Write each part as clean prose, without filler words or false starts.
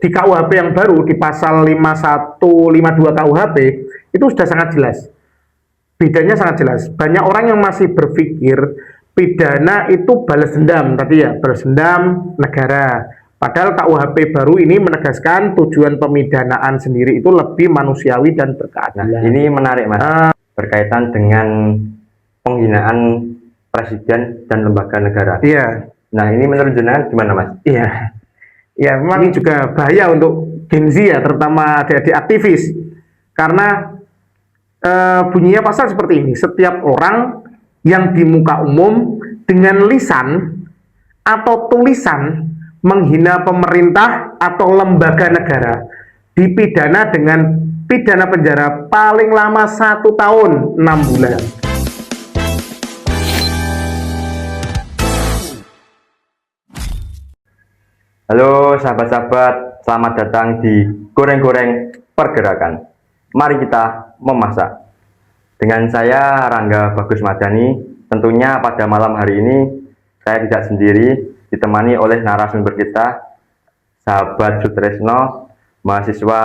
di KUHP yang baru di pasal 51, 52 KUHP itu sudah sangat jelas. Bedanya sangat jelas. Banyak orang yang masih berpikir pidana itu balas dendam tadi ya, balas dendam negara. Padahal KUHP baru ini menegaskan tujuan pemidanaan sendiri itu lebih manusiawi dan berkeadilan. Nah, ini menarik Mas, berkaitan dengan penghinaan presiden dan lembaga negara. Iya. Nah, ini menurut jenengan gimana Mas? Iya. Ya, memang ini juga bahaya untuk Gen Z ya, terutama adik-adik aktivis. Karena bunyinya pasal seperti ini, setiap orang yang di muka umum dengan lisan atau tulisan menghina pemerintah atau lembaga negara dipidana dengan pidana penjara paling lama 1 tahun 6 bulan. Halo sahabat-sahabat, selamat datang di Goreng-Goreng Pergerakan. Mari kita memasak. Dengan saya Rangga Bagus Madani. Tentunya pada malam hari ini saya tidak sendiri, ditemani oleh narasumber kita, sahabat Sutresno, mahasiswa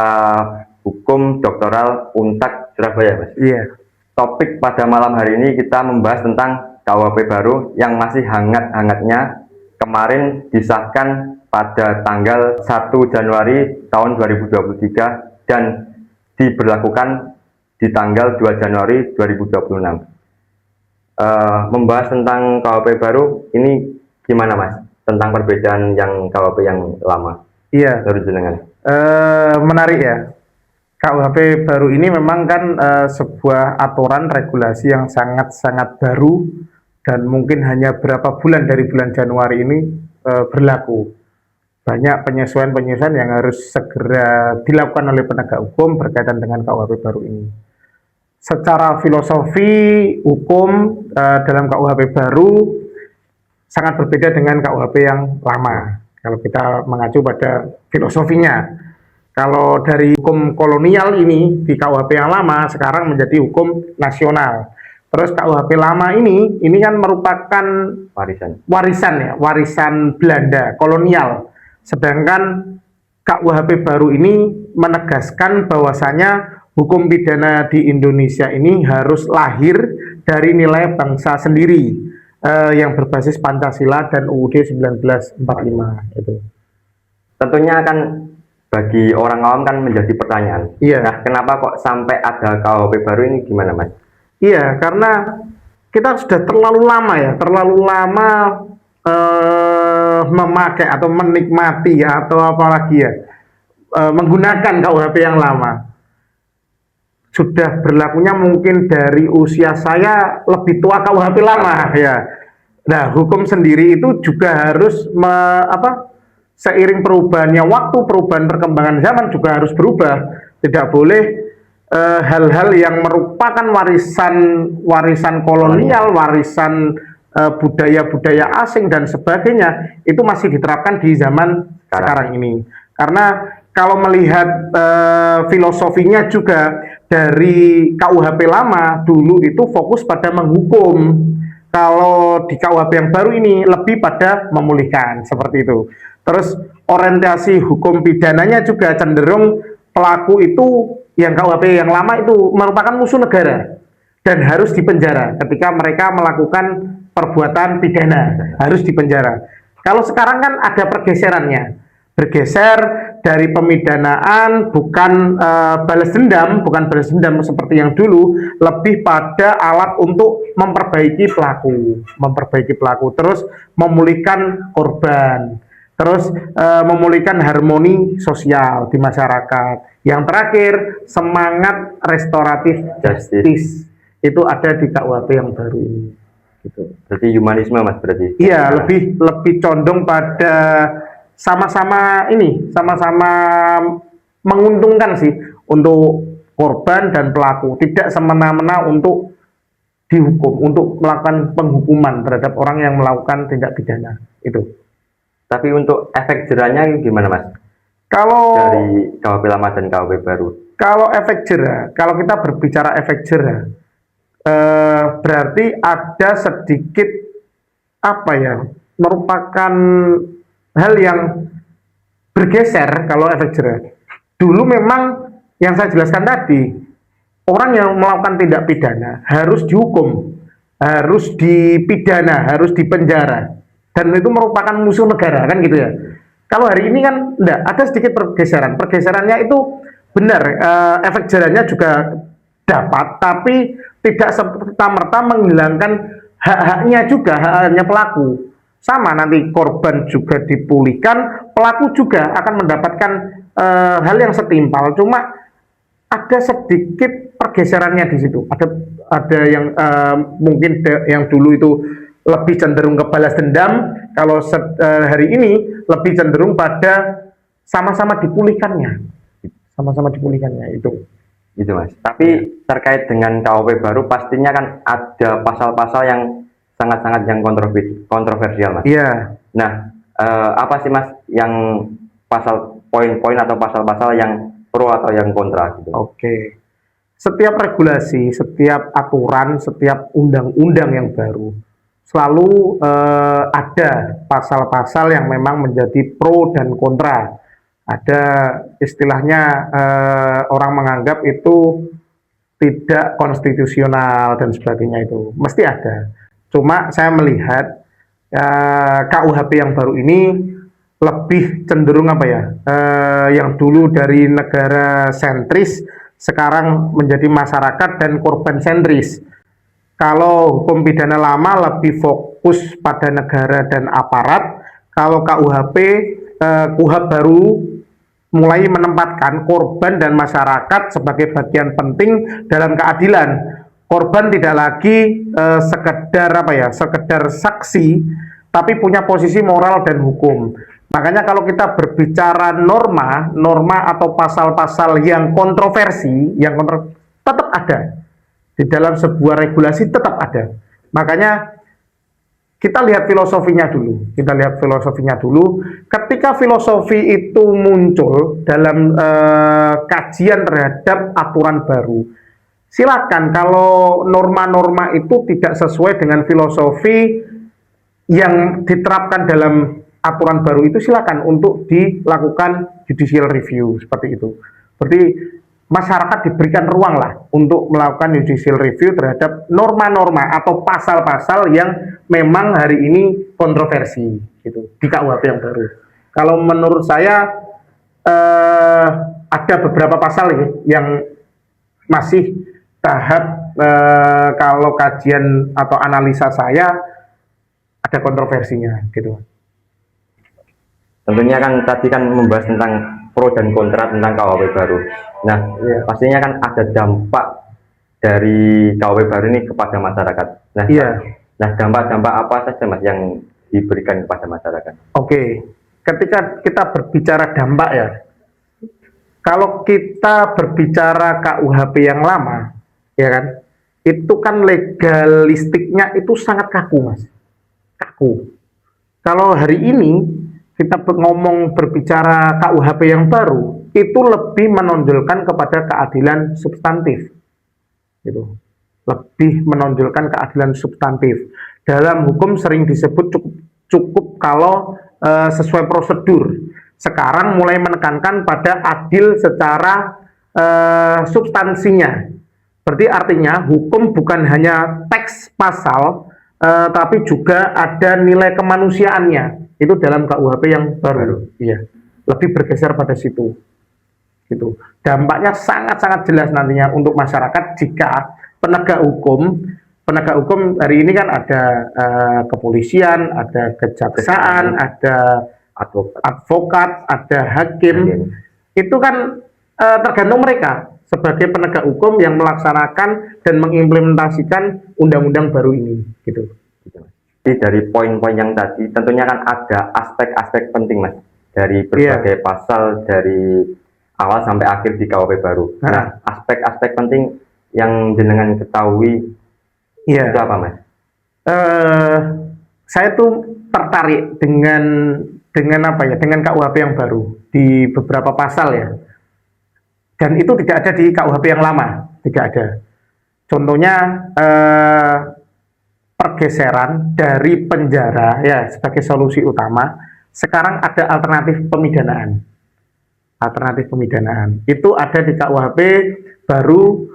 hukum doktoral Untak Surabaya, Mas. Iya. Topik pada malam hari ini kita membahas tentang KUHP baru yang masih hangat-hangatnya kemarin disahkan pada tanggal 1 Januari tahun 2023 dan diberlakukan di tanggal 2 Januari 2026. Membahas tentang KUHP baru ini gimana Mas? Tentang perbedaan yang KUHP yang lama. Iya. Menarik ya. KUHP baru ini memang kan sebuah aturan regulasi yang sangat-sangat baru dan mungkin hanya berapa bulan dari bulan Januari ini berlaku. Banyak penyesuaian-penyesuaian yang harus segera dilakukan oleh penegak hukum berkaitan dengan KUHP baru ini. Secara filosofi hukum dalam KUHP baru sangat berbeda dengan KUHP yang lama. Kalau kita mengacu pada filosofinya, kalau dari hukum kolonial ini di KUHP yang lama sekarang menjadi hukum nasional. Terus KUHP lama ini kan merupakan warisan Belanda kolonial. Sedangkan KUHP baru ini menegaskan bahwasanya hukum pidana di Indonesia ini harus lahir dari nilai bangsa sendiri yang berbasis Pancasila dan UUD 1945 itu. Tentunya kan bagi orang awam kan menjadi pertanyaan. Iya. Nah, kenapa kok sampai ada KUHP baru ini gimana, Mas? Iya, karena kita sudah terlalu lama memakai atau menikmati atau apalagi ya menggunakan KUHP yang lama. Sudah berlakunya mungkin dari usia saya lebih tua KUHP lama ya. Nah, hukum sendiri itu juga harus seiring perubahannya waktu, perubahan perkembangan zaman juga harus berubah. Tidak boleh hal-hal yang merupakan warisan kolonial, warisan budaya-budaya asing dan sebagainya itu masih diterapkan di zaman sekarang ini. Karena kalau melihat filosofinya juga dari KUHP lama dulu itu fokus pada menghukum. Kalau di KUHP yang baru ini lebih pada memulihkan seperti itu. Terus orientasi hukum pidananya juga cenderung pelaku itu yang KUHP yang lama itu merupakan musuh negara dan harus dipenjara ketika mereka melakukan perbuatan pidana, harus dipenjara. Kalau sekarang kan ada pergeserannya, bergeser dari pemidanaan bukan balas dendam seperti yang dulu, lebih pada alat untuk memperbaiki pelaku, terus memulihkan korban, terus memulihkan harmoni sosial di masyarakat. Yang terakhir, semangat restoratif justice itu ada di KUHP yang baru ini. Gitu. Berarti humanisme Mas berarti? Iya, lebih condong pada sama-sama menguntungkan sih untuk korban dan pelaku, tidak semena-mena untuk dihukum, untuk melakukan penghukuman terhadap orang yang melakukan tindak pidana itu. Tapi untuk efek jerahnya gimana Mas? Kalau dari KUHP lama dan KUHP baru? Kalau efek jerah, kalau kita berbicara efek jerah, berarti ada sedikit merupakan hal yang bergeser kalau efek jerah. Dulu memang yang saya jelaskan tadi, orang yang melakukan tindak pidana harus dihukum, harus dipidana, harus dipenjara, dan itu merupakan musuh negara kan gitu ya. Kalau hari ini kan enggak, ada sedikit pergeseran. Pergeserannya itu benar, efek jerahnya juga dapat, tapi tidak serta-merta menghilangkan hak-haknya juga, hak-haknya pelaku. Sama nanti korban juga dipulihkan, pelaku juga akan mendapatkan hal yang setimpal. Cuma ada sedikit pergeserannya di situ. Ada yang mungkin yang dulu itu lebih cenderung ke balas dendam, kalau hari ini lebih cenderung pada sama-sama dipulihkannya. Sama-sama dipulihkannya itu. Gitu Mas. Tapi terkait dengan KUHP baru pastinya kan ada pasal-pasal yang sangat-sangat yang kontroversial Mas. Iya. Nah, apa sih Mas yang pasal poin-poin atau pasal-pasal yang pro atau yang kontra gitu? Oke. Setiap regulasi, setiap aturan, setiap undang-undang yang baru selalu ada pasal-pasal yang memang menjadi pro dan kontra. Ada istilahnya orang menganggap itu tidak konstitusional dan sebagainya, itu mesti ada. Cuma saya melihat KUHP yang baru ini lebih cenderung apa ya, yang dulu dari negara sentris sekarang menjadi masyarakat dan korban sentris. Kalau hukum pidana lama lebih fokus pada negara dan aparat, kalau KUHP KUHP baru mulai menempatkan korban dan masyarakat sebagai bagian penting dalam keadilan. Korban tidak lagi sekedar apa ya, sekedar saksi, tapi punya posisi moral dan hukum. Makanya kalau kita berbicara norma atau pasal-pasal yang kontroversi, tetap ada di dalam sebuah regulasi, tetap ada. Makanya kita lihat filosofinya dulu. Ketika filosofi itu muncul dalam kajian terhadap aturan baru, silakan kalau norma-norma itu tidak sesuai dengan filosofi yang diterapkan dalam aturan baru itu, silakan untuk dilakukan judicial review seperti itu. Berarti masyarakat diberikan ruang lah untuk melakukan judicial review terhadap norma-norma atau pasal-pasal yang memang hari ini kontroversi gitu di KUHP yang baru. Kalau menurut saya ada beberapa pasal yang masih tahap kalau kajian atau analisa saya ada kontroversinya gitu. Tentunya kan tadi kan membahas tentang pro dan kontra tentang KUHP baru. Nah, pastinya kan ada dampak dari KUHP baru ini kepada masyarakat. Nah, dampak-dampak apa saja Mas yang diberikan kepada masyarakat? Oke, ketika kita berbicara dampak ya, kalau kita berbicara KUHP yang lama, ya kan, itu kan legalistiknya itu sangat kaku Mas, kaku. Kalau hari ini kita berbicara KUHP yang baru, itu lebih menonjolkan kepada keadilan substantif, gitu. Lebih menonjolkan keadilan substantif. Dalam hukum sering disebut cukup kalau sesuai prosedur. Sekarang mulai menekankan pada adil secara substansinya. Berarti artinya hukum bukan hanya teks pasal, tapi juga ada nilai kemanusiaannya. Itu dalam KUHP yang baru. Iya, lebih bergeser pada situ. Gitu. Dampaknya sangat-sangat jelas nantinya untuk masyarakat jika penegak hukum hari ini kan ada kepolisian, ada kejaksaan, ada advokat, ada hakim. Itu kan tergantung mereka sebagai penegak hukum yang melaksanakan dan mengimplementasikan undang-undang baru ini, gitu. Dari poin-poin yang tadi, tentunya kan ada aspek-aspek penting Mas dari berbagai pasal dari awal sampai akhir di KUHP baru. Nah, aspek-aspek penting yang jenengan ketahui itu apa Mas? Saya tuh tertarik dengan apa ya, dengan KUHP yang baru di beberapa pasal ya. Dan itu tidak ada di KUHP yang lama, tidak ada. Contohnya pergeseran dari penjara ya sebagai solusi utama sekarang ada alternatif pemidanaan. Alternatif pemidanaan itu ada di KUHP baru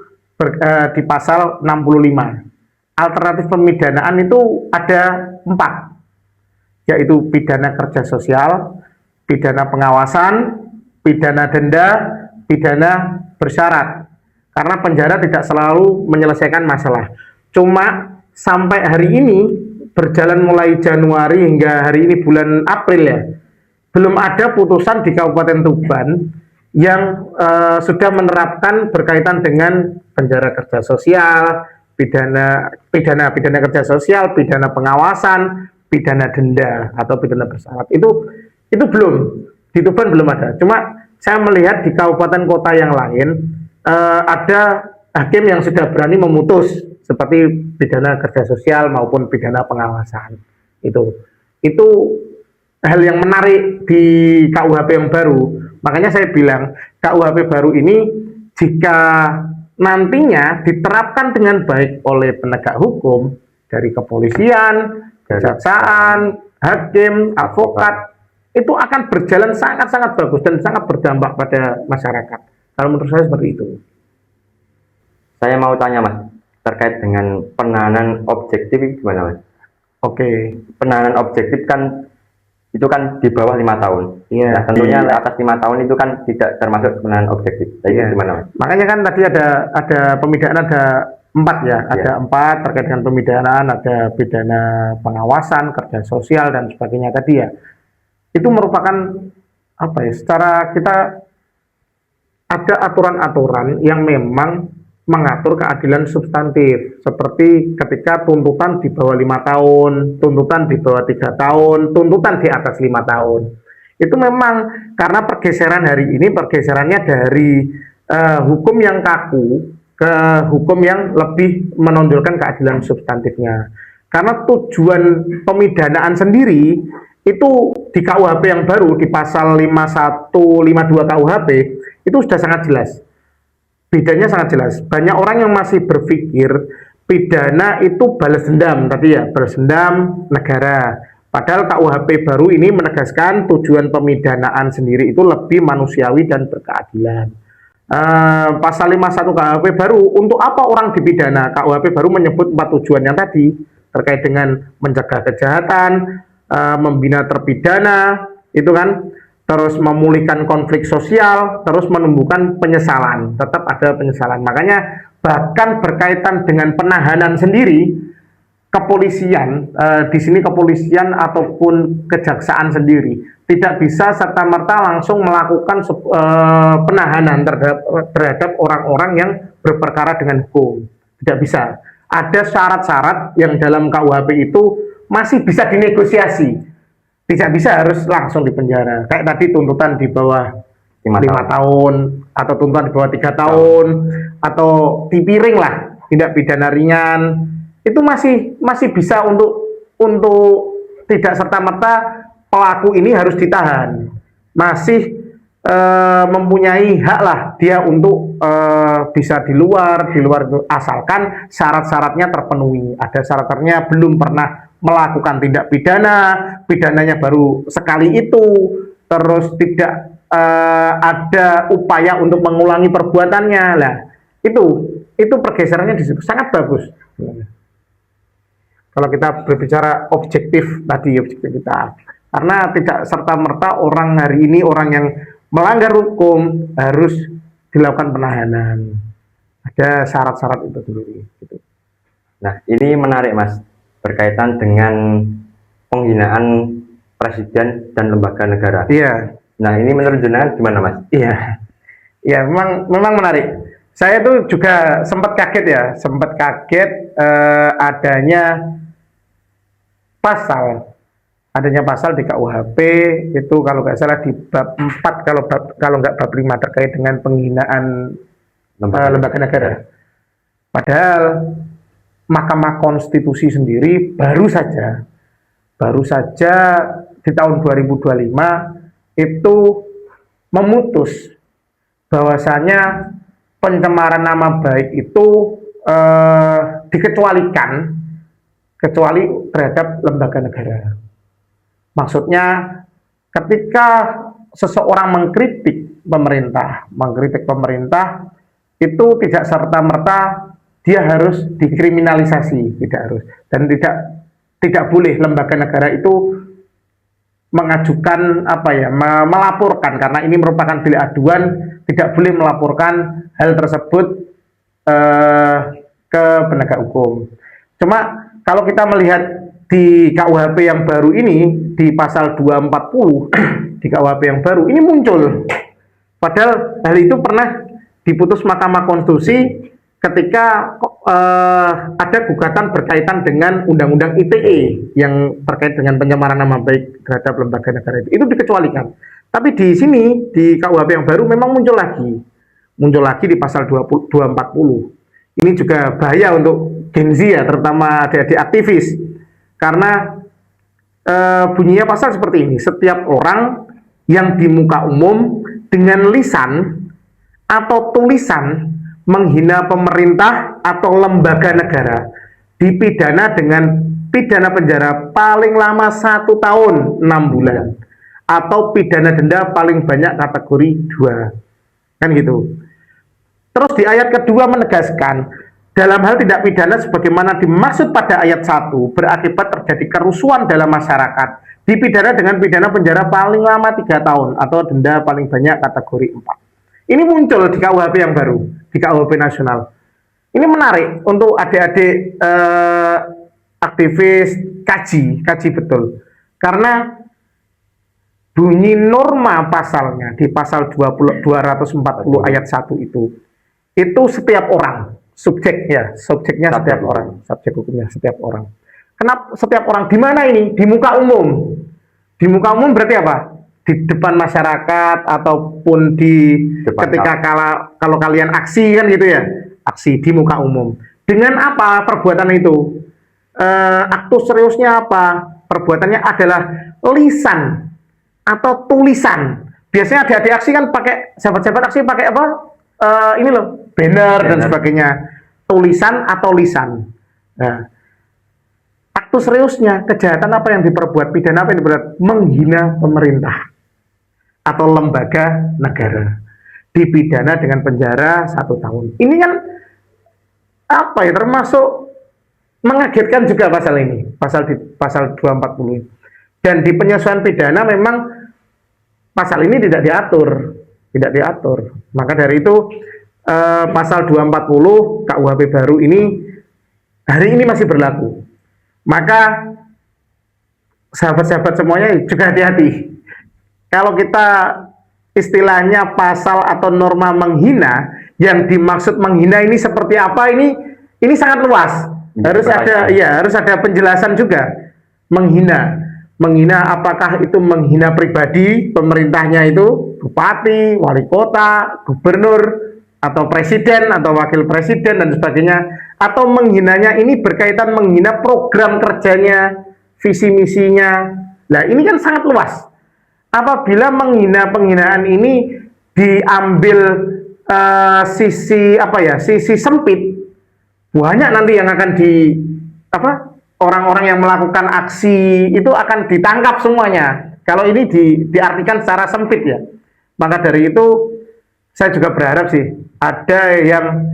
di pasal 65. Alternatif pemidanaan itu ada 4, yaitu pidana kerja sosial, pidana pengawasan, pidana denda, pidana bersyarat. Karena penjara tidak selalu menyelesaikan masalah. Cuma sampai hari ini, berjalan mulai Januari hingga hari ini bulan April ya, belum ada putusan di Kabupaten Tuban yang sudah menerapkan berkaitan dengan penjara kerja sosial, pidana kerja sosial, pidana pengawasan, pidana denda atau pidana bersyarat. Itu belum di Tuban belum ada. Cuma saya melihat di kabupaten kota yang lain ada hakim yang sudah berani memutus seperti pidana kerja sosial maupun pidana pengawasan. Itu hal yang menarik di KUHP yang baru. Makanya saya bilang KUHP baru ini jika nantinya diterapkan dengan baik oleh penegak hukum dari kepolisian, kejaksaan, hakim, advokat, itu akan berjalan sangat-sangat bagus dan sangat berdampak pada masyarakat. Kalau menurut saya seperti itu. Saya mau tanya Mas, terkait dengan penahanan objektif gimana Mas? Oke. Penahanan objektif kan itu kan di bawah 5 tahun. Iya. Nah, tentunya atas 5 tahun itu kan tidak termasuk penahanan objektif. Jadi gimana Mas? Makanya kan tadi ada pemidanaan ada 4 ya. Ada 4 terkait dengan pemidanaan, ada pidana pengawasan, kerja sosial dan sebagainya tadi ya. Itu merupakan apa ya? Secara kita ada aturan-aturan yang memang mengatur keadilan substantif, seperti ketika tuntutan di bawah 5 tahun, tuntutan di bawah 3 tahun, tuntutan di atas 5 tahun. Itu memang karena pergeseran hari ini, pergeserannya dari hukum yang kaku ke hukum yang lebih menonjolkan keadilan substantifnya. Karena tujuan pemidanaan sendiri itu di KUHP yang baru, di pasal 51, 52 KUHP, itu sudah sangat jelas. Bedanya sangat jelas. Banyak orang yang masih berpikir pidana itu balas dendam tadi ya, balas dendam negara. Padahal KUHP baru ini menegaskan tujuan pemidanaan sendiri itu lebih manusiawi dan berkeadilan. Pasal 51 KUHP baru, untuk apa orang dipidana? KUHP baru menyebut 4 tujuan yang tadi, terkait dengan mencegah kejahatan, membina terpidana, itu kan, terus memulihkan konflik sosial, terus menumbuhkan penyesalan, tetap ada penyesalan. Makanya bahkan berkaitan dengan penahanan sendiri, kepolisian, di sini kepolisian ataupun kejaksaan sendiri tidak bisa serta-merta langsung melakukan penahanan terhadap orang-orang yang berperkara dengan hukum. Tidak bisa. Ada syarat-syarat yang dalam KUHP itu masih bisa dinegosiasi. Tidak bisa harus langsung dipenjara. Kayak tadi tuntutan di bawah 5 tahun atau tuntutan di bawah 3 tahun atau dipiring lah, tindak pidana ringan. Itu masih bisa untuk tidak serta-merta pelaku ini harus ditahan. Masih mempunyai hak lah dia untuk bisa di luar asalkan syarat-syaratnya terpenuhi. Ada syaratnya, belum pernah melakukan tindak pidana, pidananya baru sekali itu, terus tidak ada upaya untuk mengulangi perbuatannya. Lah, itu pergeserannya di situ sangat bagus. Kalau kita berbicara objektif tadi, objektivitas, karena tidak serta-merta orang hari ini, orang yang melanggar hukum harus dilakukan penahanan. Ada syarat-syarat itu sendiri. Gitu. Nah, ini menarik Mas, berkaitan dengan penghinaan presiden dan lembaga negara. Iya. Nah, ini menurut jenengan gimana Mas? Iya. Ya, memang menarik. Saya tuh juga sempat kaget ya, adanya pasal di KUHP itu kalau nggak salah di bab 4, kalau nggak bab 5 terkait dengan penghinaan lembaga negara. Padahal Mahkamah Konstitusi sendiri baru saja di tahun 2025 itu memutus bahwasanya pencemaran nama baik itu dikecualikan kecuali terhadap lembaga negara. Maksudnya ketika seseorang mengkritik pemerintah itu tidak serta-merta dia harus dikriminalisasi, tidak harus, dan tidak boleh lembaga negara itu mengajukan melaporkan, karena ini merupakan delik aduan, tidak boleh melaporkan hal tersebut ke penegak hukum. Cuma kalau kita melihat di KUHP yang baru ini, di pasal 240 di KUHP yang baru ini muncul, padahal hal itu pernah diputus Mahkamah Konstitusi ketika ada gugatan berkaitan dengan Undang-Undang ITE yang terkait dengan pencemaran nama baik terhadap lembaga negara itu dikecualikan. Tapi di sini di KUHP yang baru memang muncul lagi di pasal 240. Ini juga bahaya untuk Gen Z ya, terutama adik-adik aktivis, karena bunyinya pasal seperti ini: setiap orang yang di muka umum dengan lisan atau tulisan menghina pemerintah atau lembaga negara dipidana dengan pidana penjara paling lama 1 tahun 6 bulan atau pidana denda paling banyak kategori 2, kan gitu. Terus di ayat kedua menegaskan, dalam hal tidak pidana sebagaimana dimaksud pada ayat 1 berakibat terjadi kerusuhan dalam masyarakat, dipidana dengan pidana penjara paling lama 3 tahun atau denda paling banyak kategori 4. Ini muncul di KUHP yang baru, di KUHP nasional. Ini menarik untuk adik-adik aktivis kaji betul. Karena bunyi norma pasalnya di pasal 240 ayat 1 itu setiap orang, subjeknya setiap orang, subjek hukumnya setiap orang. Kenapa setiap orang? Di mana ini? Di muka umum. Di muka umum berarti apa? Di depan masyarakat ataupun di ketika kalau kalian aksi kan gitu ya, aksi di muka umum. Dengan apa perbuatan itu? Aktus seriusnya apa? Perbuatannya adalah lisan atau tulisan. Biasanya adik-adik aksi kan pakai, sahabat-sahabat aksi pakai apa? Ini loh, banner dan sebagainya. Tulisan atau lisan. Nah, aktus seriusnya, kejahatan apa yang diperbuat, pidana apa yang diperbuat? Menghina pemerintah atau lembaga negara, dipidana dengan penjara 1 tahun. Ini kan apa ya, termasuk mengagetkan juga pasal ini, pasal 240. Dan di penyesuaian pidana memang pasal ini tidak diatur. Maka dari itu pasal 240 KUHP baru ini hari ini masih berlaku. Maka sahabat-sahabat semuanya juga hati-hati. Kalau kita istilahnya pasal atau norma menghina, yang dimaksud menghina ini seperti apa, ini sangat luas. Harus ada penjelasan juga. Menghina apakah itu menghina pribadi, pemerintahnya itu bupati, wali kota, gubernur, atau presiden atau wakil presiden dan sebagainya, atau menghinanya ini berkaitan menghina program kerjanya, visi misinya. Nah, ini kan sangat luas. Apabila penghinaan ini diambil sisi sempit, banyak nanti yang akan orang-orang yang melakukan aksi itu akan ditangkap semuanya. Kalau ini diartikan secara sempit ya. Maka dari itu saya juga berharap sih ada yang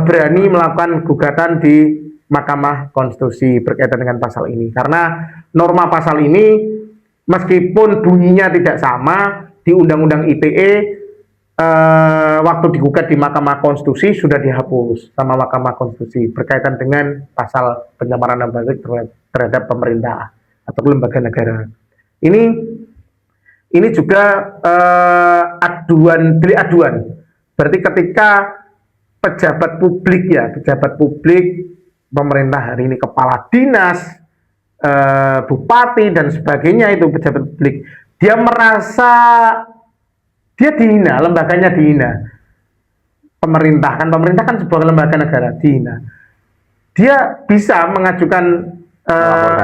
berani melakukan gugatan di Mahkamah Konstitusi berkaitan dengan pasal ini, karena norma pasal ini meskipun bunyinya tidak sama di Undang-Undang ITE, waktu digugat di Mahkamah Konstitusi sudah dihapus sama Mahkamah Konstitusi berkaitan dengan pasal pencemaran nama baik terhadap pemerintah atau lembaga negara. Ini juga delik aduan. Berarti ketika pejabat publik pemerintah hari ini, kepala dinas, bupati dan sebagainya, itu pejabat publik, dia merasa dia dihina, lembaganya dihina. Pemerintah kan sebuah lembaga negara, dihina. Dia bisa mengajukan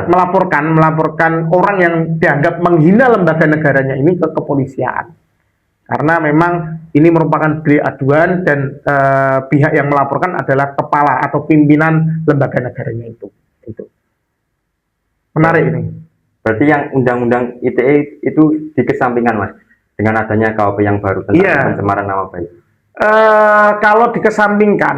melaporkan orang yang dianggap menghina lembaga negaranya ini ke kepolisian. Karena memang ini merupakan delik aduan dan pihak yang melaporkan adalah kepala atau pimpinan lembaga negaranya itu. Menarik ini. Berarti yang undang-undang ITE itu dikesampingkan Mas dengan adanya KUHP yang baru tentang Iya. pencemaran nama baik. Kalau dikesampingkan,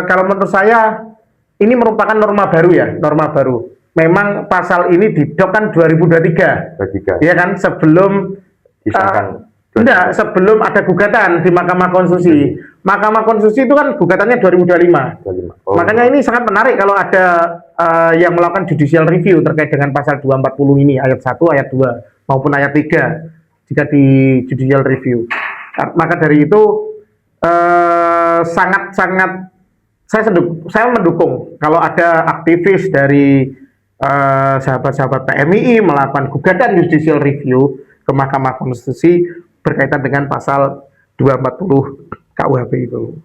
kalau menurut saya ini merupakan norma baru ya, norma baru. Memang pasal ini didok kan 2023, Ketiga ya kan, sebelum disahkan. enggak, sebelum ada gugatan di Mahkamah Konstitusi. Mahkamah Konstitusi itu kan gugatannya 2025. 25. Makanya ini sangat menarik kalau ada yang melakukan judicial review terkait dengan pasal 240 ini, ayat 1, ayat 2 maupun ayat 3 jika di judicial review. Maka dari itu sangat-sangat saya mendukung kalau ada aktivis dari sahabat-sahabat PMII melakukan gugatan judicial review ke Mahkamah Konstitusi berkaitan dengan pasal 240 KUHP itu.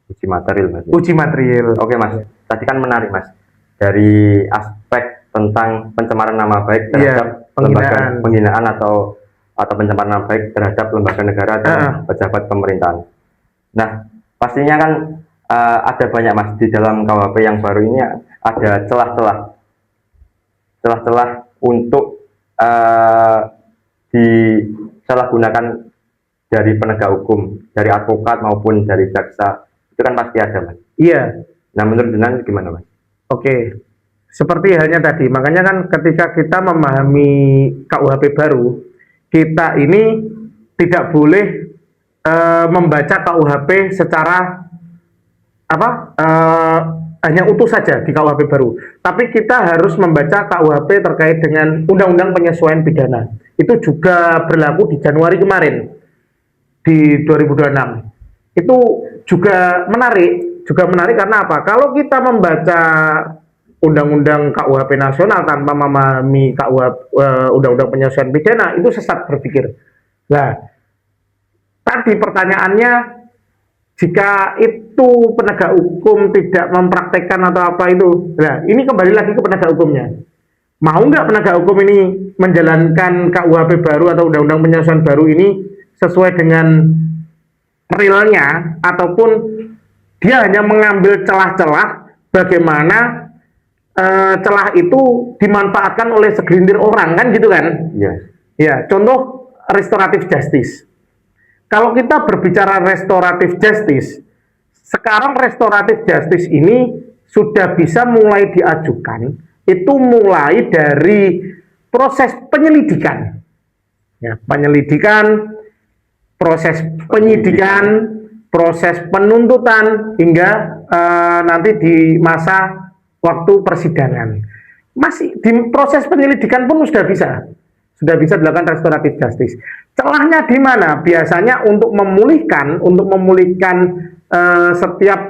Uji material Mas. Uji material. Oke Mas, tadi kan menarik Mas dari aspek tentang pencemaran nama baik terhadap lembaga penghinaan atau pencemaran nama baik terhadap lembaga negara dan pejabat pemerintahan. Nah, pastinya kan ada banyak Mas di dalam KUHP yang baru ini ada celah-celah untuk disalahgunakan dari penegak hukum, dari advokat maupun dari jaksa, itu kan pasti ada Mas. Iya. Nah menurut Jenan gimana Mas? Oke, seperti halnya tadi, makanya kan ketika kita memahami KUHP baru, kita ini tidak boleh membaca KUHP secara hanya utuh saja di KUHP baru, tapi kita harus membaca KUHP terkait dengan Undang-Undang Penyesuaian Pidana. Itu juga berlaku di Januari kemarin di 2026. Itu juga menarik karena apa? Kalau kita membaca Undang-Undang KUHP nasional tanpa memahami Undang-Undang Penyesuaian Pidana, itu sesat berpikir. Nah, tadi pertanyaannya, jika itu penegak hukum tidak mempraktekkan atau apa itu, nah ini kembali lagi ke penegak hukumnya. Mau nggak penegak hukum ini menjalankan KUHP baru atau Undang-Undang Penyesuaian baru ini sesuai dengan realnya, ataupun dia hanya mengambil celah-celah bagaimana celah itu dimanfaatkan oleh segelintir orang, kan gitu kan? Iya. Ya, contoh restoratif justice. Kalau kita berbicara restoratif justice, sekarang restoratif justice ini sudah bisa mulai diajukan, itu mulai dari proses penyelidikan. Ya, penyelidikan, proses penyidikan, proses penuntutan, hingga nanti di masa waktu persidangan. Masih di proses penyelidikan pun sudah bisa dilakukan restoratif justice. Celahnya di mana? Biasanya untuk memulihkan setiap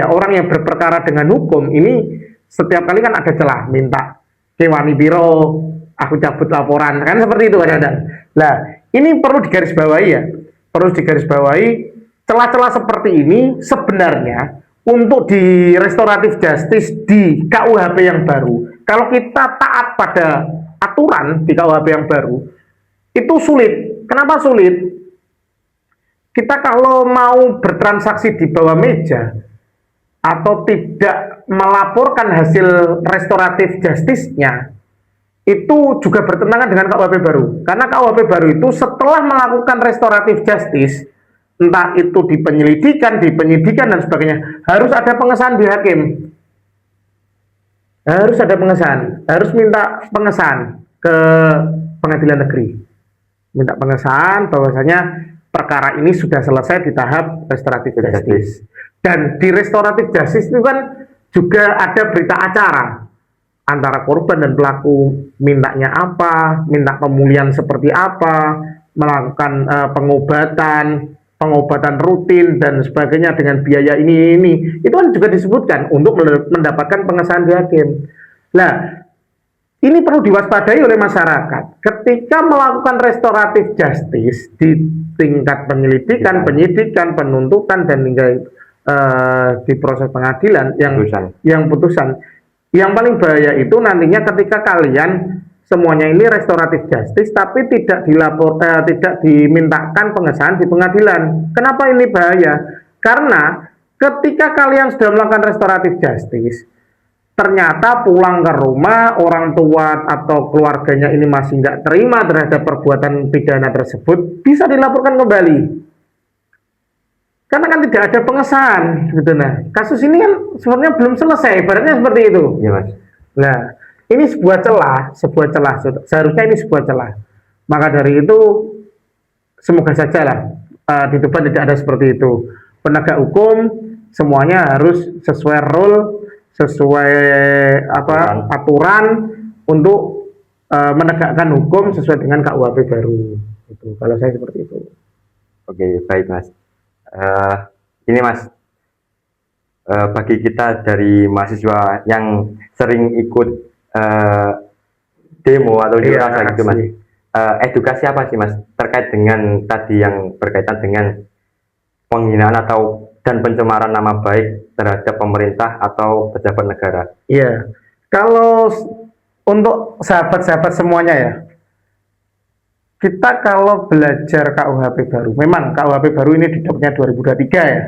orang yang berperkara dengan hukum ini, setiap kali kan ada celah, minta kewani biro, aku cabut laporan, kan seperti itu kadang-kadang. Nah, ini perlu digarisbawahi ya, celah-celah seperti ini sebenarnya untuk di restoratif justice di KUHP yang baru, kalau kita taat pada aturan di KUHP yang baru, itu sulit. Kenapa sulit? Kita kalau mau bertransaksi di bawah meja atau tidak melaporkan hasil restoratif justice-nya, itu juga bertentangan dengan KUHP baru. Karena KUHP baru itu setelah melakukan restoratif justice, entah itu di penyelidikan, di penyidikan dan sebagainya, harus ada pengesahan di hakim. Harus minta pengesahan ke pengadilan negeri. Minta pengesahan bahwasanya perkara ini sudah selesai di tahap restoratif justice. Dan di restoratif justice itu kan juga ada berita acara antara korban dan pelaku, mintanya apa, minta pemulihan seperti apa, melakukan pengobatan rutin dan sebagainya dengan biaya ini. Itu kan juga disebutkan untuk mendapatkan pengesahan di hakim. Nah, ini perlu diwaspadai oleh masyarakat. Ketika melakukan restoratif justice di tingkat penyelidikan, penyidikan, penuntutan, dan hingga di proses pengadilan yang putusan. Yang paling bahaya itu nantinya ketika kalian semuanya ini restoratif justice tapi tidak dimintakan pengesahan di pengadilan. Kenapa ini bahaya? Karena ketika kalian sudah melakukan restoratif justice, ternyata pulang ke rumah orang tua atau keluarganya ini masih nggak terima terhadap perbuatan pidana tersebut, bisa dilaporkan kembali. Karena kan tidak ada pengesahan, gitu. Nah, kasus ini kan sebenarnya belum selesai, ibaratnya seperti itu. Iya mas. Nah, ini sebuah celah, seharusnya ini sebuah celah. Maka dari itu, semoga saja lah di depan tidak ada seperti itu. Penegak hukum semuanya harus sesuai rule, sesuai aturan untuk menegakkan hukum sesuai dengan KUHP baru. Itu kalau saya seperti itu. Oke, baik mas. Ini mas, bagi kita dari mahasiswa yang sering ikut demo atau unjuk rasa gitu mas, edukasi apa sih mas terkait dengan tadi yang berkaitan dengan penghinaan atau dan pencemaran nama baik terhadap pemerintah atau pejabat negara? Iya, kalau untuk sahabat-sahabat semuanya ya, kita kalau belajar KUHP baru, memang KUHP baru ini didoknya 2023 ya,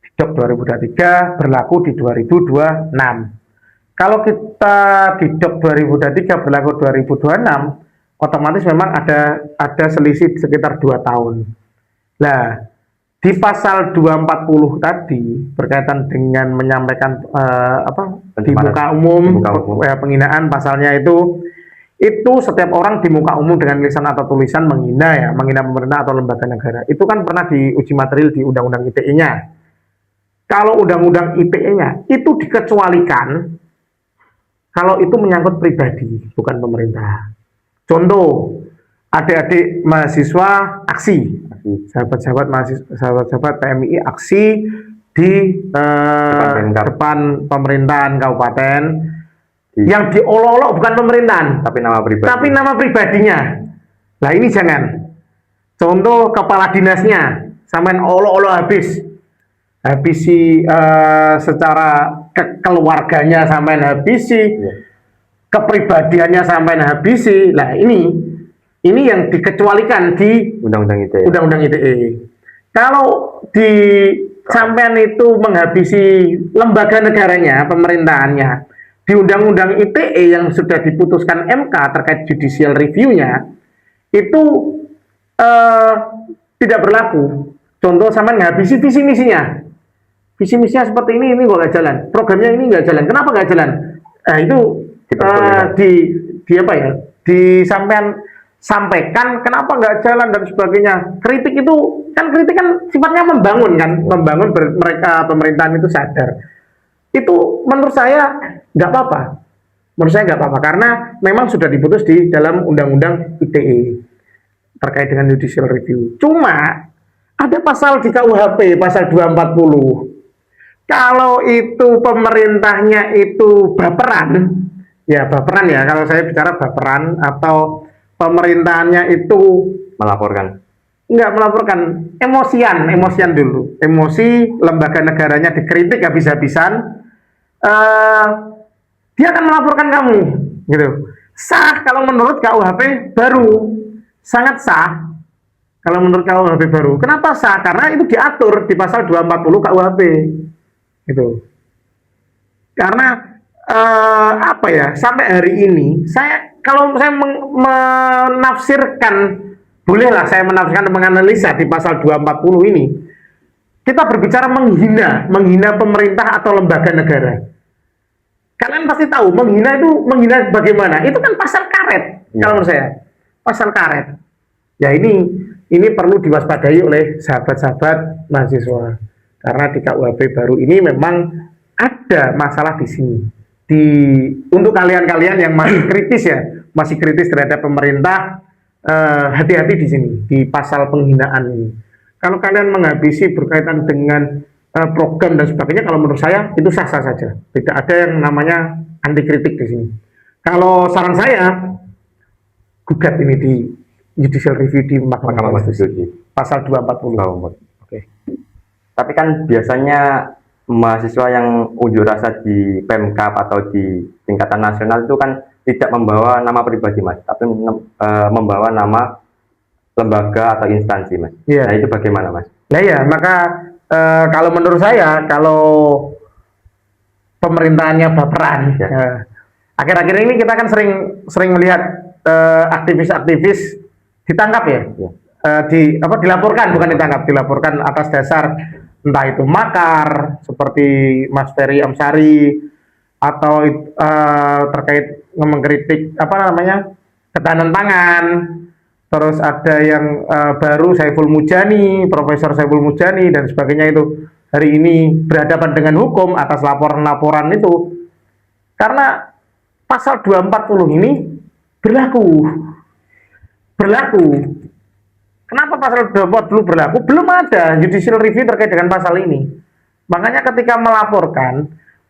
didok 2023 berlaku di 2026. Kalau kita didok 2023 berlaku 2026, otomatis memang ada selisih sekitar 2 tahun. Nah, di pasal 240 tadi berkaitan dengan menyampaikan di muka umum, penghinaan, pasalnya itu setiap orang di muka umum dengan lisan atau tulisan menghina pemerintah atau lembaga negara. Itu kan pernah diuji material di Undang-Undang ITE-nya. Kalau Undang-Undang ITE-nya itu dikecualikan kalau itu menyangkut pribadi, bukan pemerintah. Contoh, adik-adik mahasiswa aksi, sahabat-sahabat PMI aksi di depan pemerintahan kabupaten, yang diolok-olok bukan pemerintahan, tapi nama pribadinya. Nah ini jangan. Contoh kepala dinasnya, sampai olok-olok habisi secara keluarganya sampai habisi, kepribadiannya sampai habisi. Nah ini yang dikecualikan di Undang-Undang ITE. Kalau di sampean itu menghabisi lembaga negaranya, pemerintahannya, di Undang-Undang ITE yang sudah diputuskan MK terkait judicial review-nya itu tidak berlaku. Contoh sama menghabisi visi misinya seperti ini kok nggak jalan, programnya ini nggak jalan, kenapa nggak jalan? Nah itu sampaikan kenapa nggak jalan dan sebagainya. Kritik kan sifatnya membangun mereka pemerintahan itu sadar. Itu menurut saya nggak apa-apa. Karena memang sudah diputus di dalam Undang-Undang ITE terkait dengan judicial review. Cuma ada pasal di KUHP, pasal 240. Kalau itu pemerintahnya itu baperan ya kalau saya bicara baperan atau pemerintahannya itu nggak melaporkan, emosian dulu, emosi, lembaga negaranya dikritik habis-habisan, dia akan melaporkan kamu, gitu. Sah kalau menurut KUHP baru, sangat sah kalau menurut KUHP baru. Kenapa sah? Karena itu diatur di pasal 240 KUHP, gitu. Karena sampai hari ini kalau saya menafsirkan, bolehlah saya menafsirkan dan menganalisa di pasal 240 ini, kita berbicara menghina pemerintah atau lembaga negara. Kalian pasti tahu menghina bagaimana? Itu kan pasal karet, kalau menurut saya pasal karet. Ya ini perlu diwaspadai oleh sahabat-sahabat mahasiswa, karena di KUHP baru ini memang ada masalah di sini. Untuk kalian-kalian yang masih kritis terhadap pemerintah, hati-hati di sini di pasal penghinaan ini. Kalau kalian menghabisi berkaitan dengan program dan sebagainya, kalau menurut saya itu sah-sah saja. Tidak ada yang namanya anti kritik di sini. Kalau saran saya, gugat ini di judicial review di Mahkamah Konstitusi pasal 240. Oke. Tapi kan biasanya mahasiswa yang unjuk rasa di Pemkab atau di tingkatan nasional itu kan tidak membawa nama pribadi mas, tapi membawa nama lembaga atau instansi mas. Yeah. Nah itu bagaimana mas? Nah ya, maka kalau menurut saya, kalau pemerintahannya baperan. Ya. Akhir-akhir ini kita kan sering melihat aktivis-aktivis ditangkap ya. Ya. Dilaporkan, bukan ditangkap, dilaporkan atas dasar entah itu makar seperti Mas Ferry Amsari atau terkait mengkritik ketahanan pangan. Terus ada yang baru Saiful Mujani, Profesor Saiful Mujani dan sebagainya itu hari ini berhadapan dengan hukum atas laporan-laporan itu. Karena pasal 240 ini berlaku. Kenapa pasal 240 berlaku? Belum ada judicial review terkait dengan pasal ini. Makanya ketika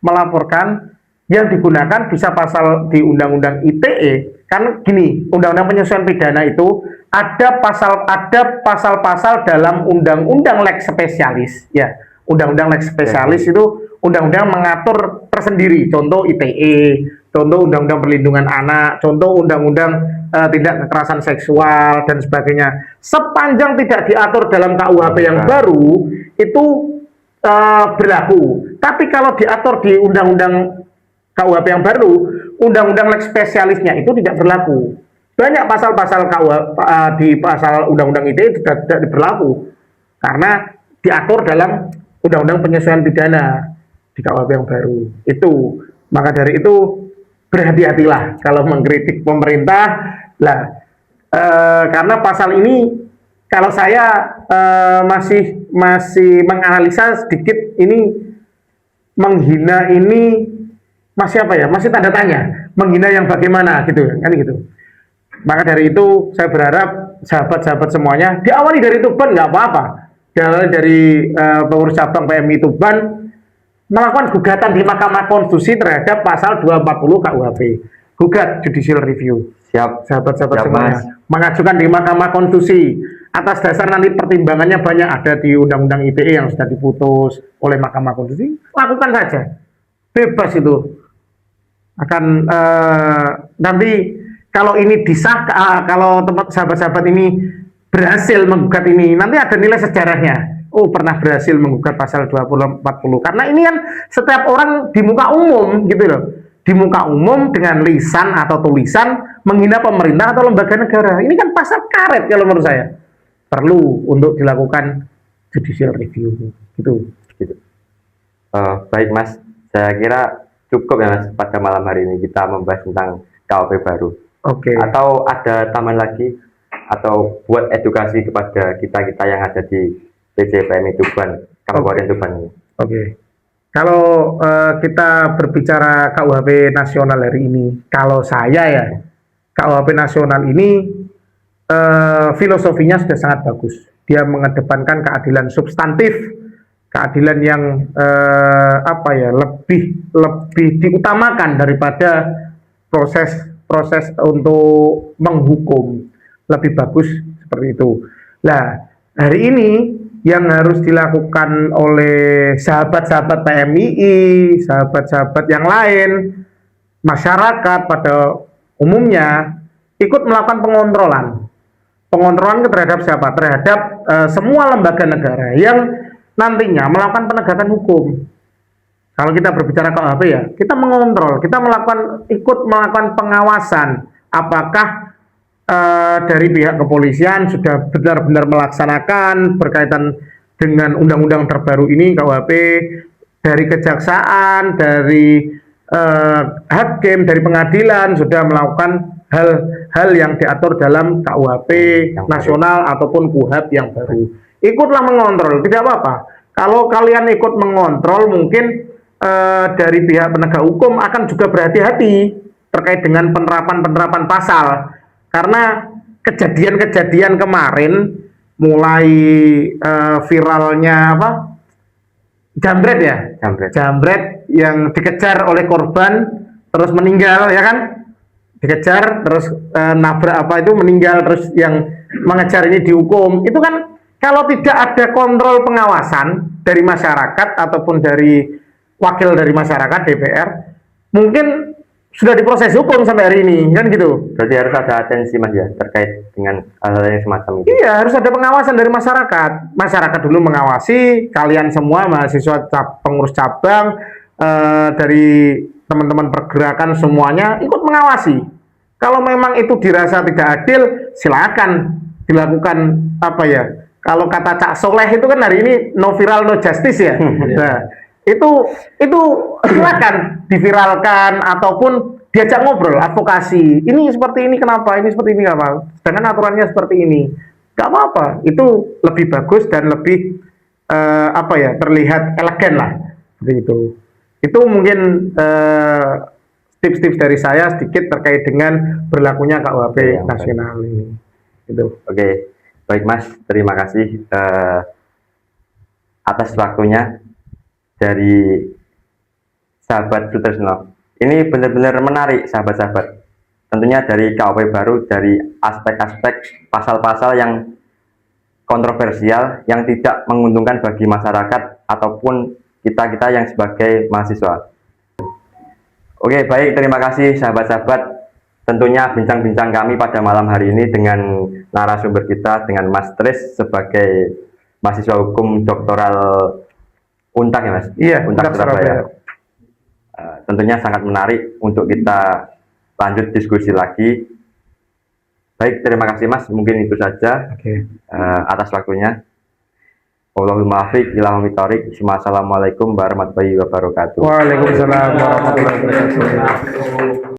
melaporkan yang digunakan bisa pasal di Undang-Undang ITE. Kan gini, Undang-Undang Penyesuaian Pidana itu ada pasal-pasal dalam Undang-Undang Lex Spesialis. Ya, Undang-Undang Lex Spesialis itu undang-undang mengatur tersendiri. Contoh ITE, contoh Undang-Undang Perlindungan Anak, contoh Undang-Undang Tindak Kekerasan Seksual dan sebagainya. Sepanjang tidak diatur dalam KUHP yang baru itu berlaku. Tapi kalau diatur di Undang-Undang KUHP yang baru, Undang-Undang Lex Spesialisnya itu tidak berlaku. Banyak pasal-pasal di pasal Undang-Undang ITE tidak berlaku karena diatur dalam Undang-Undang Penyesuaian Pidana di KUHP yang baru. Itu maka dari itu berhati-hatilah kalau mengkritik pemerintah. Karena pasal ini kalau saya masih menganalisa sedikit ini menghina ini masih masih tanda tanya, menghina yang bagaimana gitu kan gitu. Maka dari itu saya berharap sahabat-sahabat semuanya diawali dari Tuban nggak apa-apa, dari pengurus cabang PMI Tuban melakukan gugatan di Mahkamah Konstitusi terhadap pasal 240 KUHP, gugat judicial review. Siap, sahabat-sahabat semuanya, mengajukan di Mahkamah Konstitusi atas dasar nanti pertimbangannya banyak ada di Undang-Undang ITE yang sudah diputus oleh Mahkamah Konstitusi, lakukan saja, bebas itu. Akan nanti kalau ini disahkan, kalau sahabat-sahabat ini berhasil menggugat ini, nanti ada nilai sejarahnya. Oh, pernah berhasil menggugat pasal 240. Karena ini kan setiap orang di muka umum gitu loh. Di muka umum dengan lisan atau tulisan menghina pemerintah atau lembaga negara. Ini kan pasal karet kalau menurut saya. Perlu untuk dilakukan judicial review gitu. Baik Mas, saya kira cukup ya Mas pada malam hari ini kita membahas tentang KUHP baru. Oke. Atau ada tambahan lagi atau buat edukasi kepada kita yang ada di PJPMI Tuban, Kabupaten Tuban ini. Oke. Kalau kita berbicara KUHP nasional hari ini, kalau saya ya, KUHP nasional ini filosofinya sudah sangat bagus. Dia mengedepankan keadilan substantif, keadilan yang lebih diutamakan daripada proses untuk menghukum. Lebih bagus seperti itu. Nah, hari ini yang harus dilakukan oleh sahabat-sahabat PMII, sahabat-sahabat yang lain, masyarakat pada umumnya ikut melakukan pengontrolan. Pengontrolan terhadap siapa? Terhadap semua lembaga negara yang nantinya melakukan penegakan hukum. Kalau kita berbicara KUHP ya, kita mengontrol, kita ikut melakukan pengawasan. Apakah dari pihak kepolisian sudah benar-benar melaksanakan berkaitan dengan undang-undang terbaru ini KUHP, dari kejaksaan, dari hakim, dari pengadilan sudah melakukan hal-hal yang diatur dalam KUHP nasional ataupun KUHP yang baru. Ikutlah mengontrol, tidak apa-apa. Kalau kalian ikut mengontrol, mungkin dari pihak penegak hukum akan juga berhati-hati terkait dengan penerapan pasal. Karena kejadian-kejadian kemarin mulai viralnya jambret ya, jambret yang dikejar oleh korban terus meninggal ya kan, dikejar terus nabrak meninggal terus yang mengejar ini dihukum. Itu kan kalau tidak ada kontrol pengawasan dari masyarakat ataupun dari wakil dari masyarakat DPR, mungkin sudah diproses hukum sampai hari ini, kan gitu. Berarti harus ada atensi Mas ya terkait dengan hal-hal yang semacam itu. Iya, harus ada pengawasan dari masyarakat. Masyarakat dulu mengawasi, kalian semua mahasiswa pengurus cabang dari teman-teman pergerakan semuanya ikut mengawasi. Kalau memang itu dirasa tidak adil, silakan dilakukan apa ya? Kalau kata Cak Soleh itu kan hari ini no viral no justice ya. Nah, itu silakan diviralkan ataupun diajak ngobrol, advokasi. Ini seperti ini kenapa? Ini seperti ini kenapa? Sedangkan aturannya seperti ini. Gak apa-apa. Itu lebih bagus dan lebih apa ya? Terlihat elegan lah. Seperti itu. Itu mungkin tips-tips dari saya sedikit terkait dengan berlakunya KUHP Ya, nasional ini. Itu. Oke, baik Mas, terima kasih atas waktunya dari sahabat Sutresno. Ini benar-benar menarik sahabat-sahabat. Tentunya dari KUHP baru, dari aspek-aspek pasal-pasal yang kontroversial yang tidak menguntungkan bagi masyarakat ataupun kita-kita yang sebagai mahasiswa. Oke, baik, terima kasih sahabat-sahabat. Tentunya bincang-bincang kami pada malam hari ini dengan narasumber kita, dengan Mas Tris sebagai mahasiswa hukum doktoral Untak ya Mas? Iya, Untak Surabaya. Tentunya sangat menarik untuk kita lanjut diskusi lagi. Baik, terima kasih Mas. Mungkin itu saja atas waktunya. Wallahul muwaffiq ila aqwamit thoriq. Assalamualaikum warahmatullahi wabarakatuh. Waalaikumsalam warahmatullahi wabarakatuh.